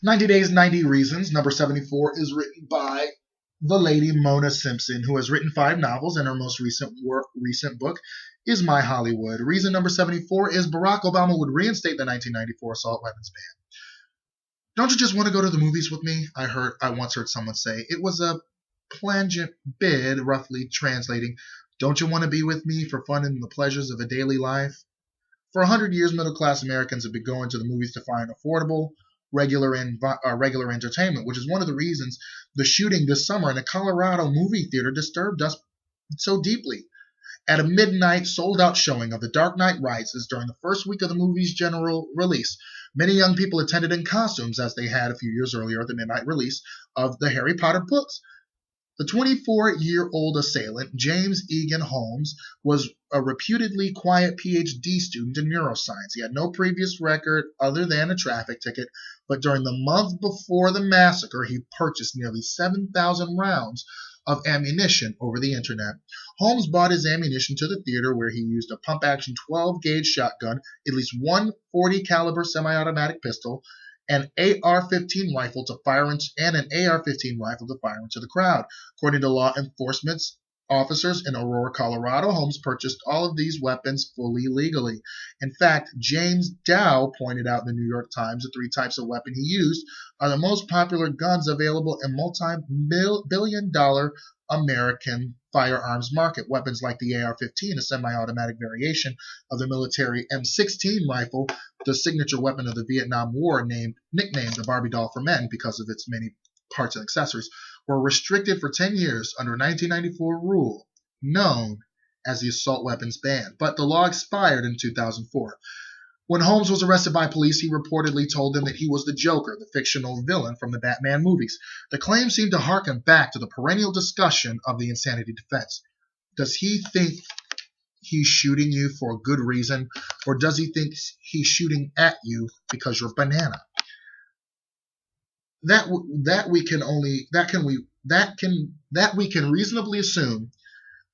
90 Days, 90 Reasons, number 74, is written by the lady Mona Simpson, who has written 5 novels, and her most recent book is My Hollywood. Reason number 74 is Barack Obama would reinstate the 1994 assault weapons ban. Don't you just want to go to the movies with me? I once heard someone say. It was a plangent bid, roughly translating, don't you want to be with me for fun and the pleasures of a daily life? For 100 years, middle-class Americans have been going to the movies to find affordable, regular entertainment, which is one of the reasons the shooting this summer in a Colorado movie theater disturbed us so deeply. At a midnight, sold-out showing of The Dark Knight Rises during the first week of the movie's general release, many young people attended in costumes as they had a few years earlier at the midnight release of the Harry Potter books. The 24-year-old assailant, James Egan Holmes, was a reputedly quiet PhD student in neuroscience. He had no previous record other than a traffic ticket, but during the month before the massacre, he purchased nearly 7,000 rounds of ammunition over the internet. Holmes bought his ammunition to the theater, where he used a pump-action 12-gauge shotgun, at least one .40-caliber semi-automatic pistol, an AR-15 rifle to fire into the crowd. According to law enforcement officers in Aurora, Colorado, Holmes purchased all of these weapons fully legally. In fact, James Dow pointed out in the New York Times the 3 types of weapon he used are the most popular guns available in multi-billion-dollar American firearms market. Weapons like the AR-15, a semi-automatic variation of the military M16 rifle, the signature weapon of the Vietnam War, nicknamed the Barbie doll for men because of its many parts and accessories, were restricted for 10 years under 1994 rule known as the assault weapons ban. But the law expired in 2004. When Holmes was arrested by police, he reportedly told them that he was the Joker, the fictional villain from the Batman movies. The claim seemed to harken back to the perennial discussion of the insanity defense. Does he think he's shooting you for a good reason, or does he think he's shooting at you because you're a banana? We can reasonably assume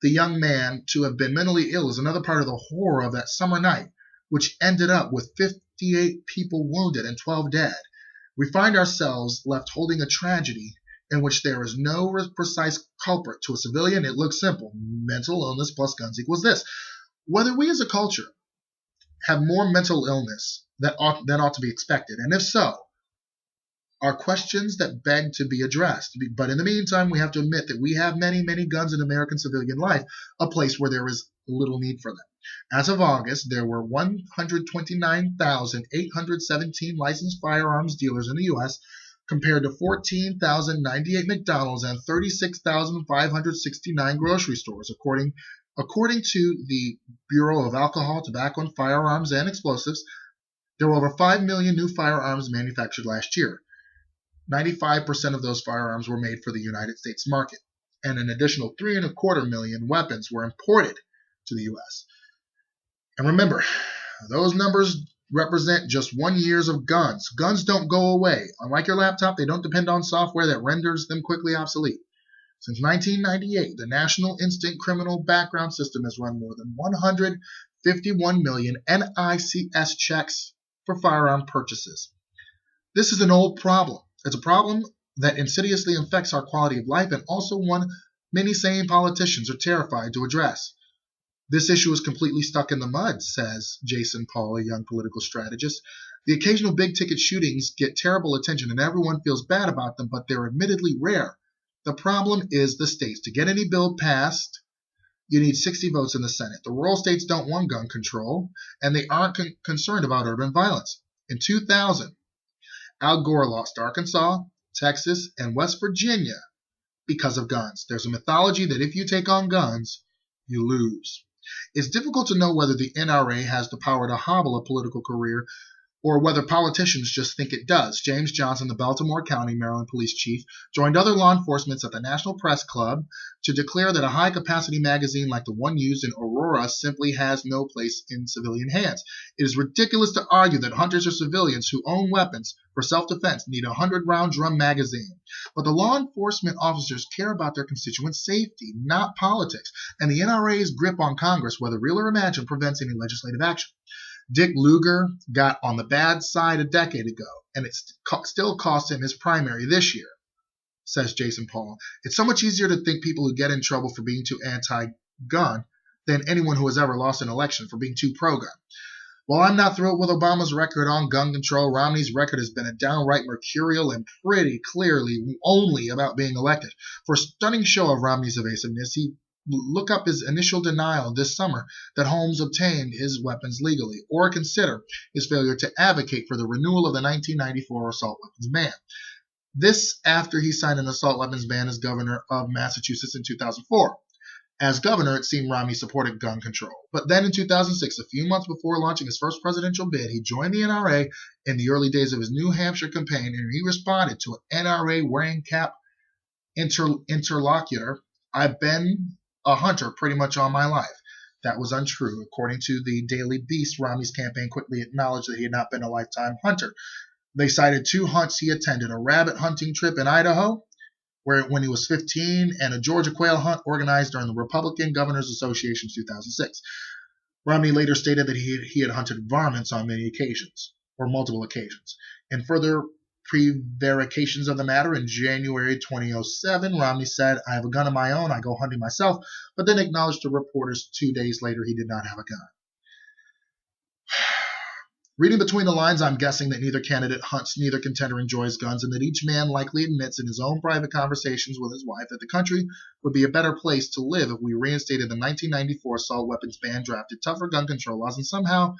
the young man to have been mentally ill is another part of the horror of that summer night, which ended up with 58 people wounded and 12 dead. We find ourselves left holding a tragedy in which there is no precise culprit. To a civilian, it looks simple. Mental illness plus guns equals this. Whether we as a culture have more mental illness than ought to be expected, and if so, are questions that beg to be addressed. But in the meantime, we have to admit that we have many, many guns in American civilian life, a place where there is little need for them. As of August, there were 129,817 licensed firearms dealers in the U.S., compared to 14,098 McDonald's and 36,569 grocery stores. According to the Bureau of Alcohol, Tobacco, and Firearms and Explosives, there were over 5 million new firearms manufactured last year. 95% of those firearms were made for the United States market, and an additional 3.25 million weapons were imported to the U.S. And remember, those numbers represent just 1 year of guns. Guns don't go away. Unlike your laptop, they don't depend on software that renders them quickly obsolete. Since 1998, the National Instant Criminal Background System has run more than 151 million NICS checks for firearm purchases. This is an old problem. It's a problem that insidiously affects our quality of life, and also one many sane politicians are terrified to address. This issue is completely stuck in the mud, says Jason Paul, a young political strategist. The occasional big-ticket shootings get terrible attention, and everyone feels bad about them, but they're admittedly rare. The problem is the states. To get any bill passed, you need 60 votes in the Senate. The rural states don't want gun control, and they aren't concerned about urban violence. In 2000, Al Gore lost Arkansas, Texas, and West Virginia because of guns. There's a mythology that if you take on guns, you lose. It's difficult to know whether the NRA has the power to hobble a political career or whether politicians just think it does. James Johnson, the Baltimore County, Maryland police chief, joined other law enforcement at the National Press Club to declare that a high-capacity magazine like the one used in Aurora simply has no place in civilian hands. It is ridiculous to argue that hunters or civilians who own weapons for self-defense need a 100-round drum magazine. But the law enforcement officers care about their constituents' safety, not politics, and the NRA's grip on Congress, whether real or imagined, prevents any legislative action. Dick Lugar got on the bad side a decade ago. and it still cost him his primary this year, says Jason Paul. It's so much easier to think people who get in trouble for being too anti-gun than anyone who has ever lost an election for being too pro-gun. While I'm not thrilled with Obama's record on gun control, Romney's record has been a downright mercurial and pretty clearly only about being elected. For a stunning show of Romney's evasiveness, look up his initial denial this summer that Holmes obtained his weapons legally, or consider his failure to advocate for the renewal of the 1994 assault weapons ban. This after he signed an assault weapons ban as governor of Massachusetts in 2004. As governor, it seemed Romney supported gun control. But then in 2006, a few months before launching his first presidential bid, he joined the NRA in the early days of his New Hampshire campaign, and he responded to an NRA wearing cap interlocutor, "I've been a hunter pretty much all my life." That was untrue. According to the Daily Beast, Romney's campaign quickly acknowledged that he had not been a lifetime hunter. They cited 2 hunts he attended, a rabbit hunting trip in Idaho, when he was 15, and a Georgia quail hunt organized during the Republican Governors Association in 2006. Romney later stated that he had hunted varmints on many occasions, or multiple occasions. In further prevarications of the matter, in January 2007, Romney said, "I have a gun of my own, I go hunting myself," but then acknowledged to reporters 2 days later he did not have a gun. Reading between the lines, I'm guessing that neither candidate hunts, neither contender enjoys guns, and that each man likely admits in his own private conversations with his wife that the country would be a better place to live if we reinstated the 1994 assault weapons ban, drafted tougher gun control laws, and somehow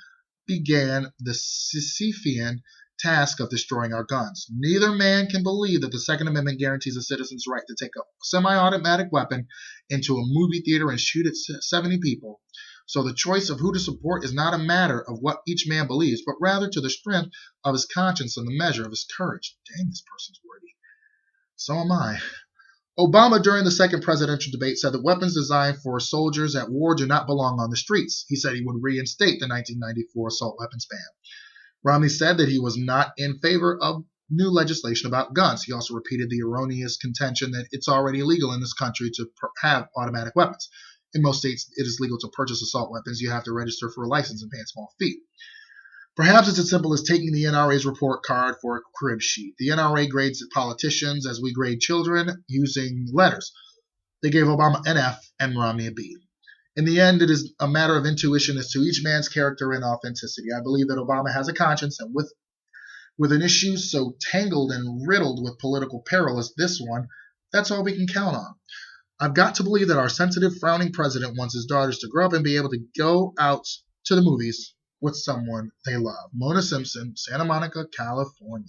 began the Sisyphean task of destroying our guns. Neither man can believe that the Second Amendment guarantees a citizen's right to take a semi-automatic weapon into a movie theater and shoot at 70 people. So the choice of who to support is not a matter of what each man believes, but rather to the strength of his conscience and the measure of his courage. Dang, this person's wordy. So am I. Obama, during the second presidential debate, said that weapons designed for soldiers at war do not belong on the streets. He said he would reinstate the 1994 assault weapons ban. Romney said that he was not in favor of new legislation about guns. He also repeated the erroneous contention that it's already illegal in this country to have automatic weapons. In most states, it is legal to purchase assault weapons. You have to register for a license and pay a small fee. Perhaps it's as simple as taking the NRA's report card for a crib sheet. The NRA grades politicians as we grade children using letters. They gave Obama an F and Romney a B. In the end, it is a matter of intuition as to each man's character and authenticity. I believe that Obama has a conscience, and with an issue so tangled and riddled with political peril as this one, that's all we can count on. I've got to believe that our sensitive, frowning president wants his daughters to grow up and be able to go out to the movies with someone they love. Mona Simpson, Santa Monica, California.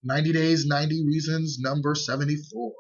90 Days, 90 Reasons, number 74.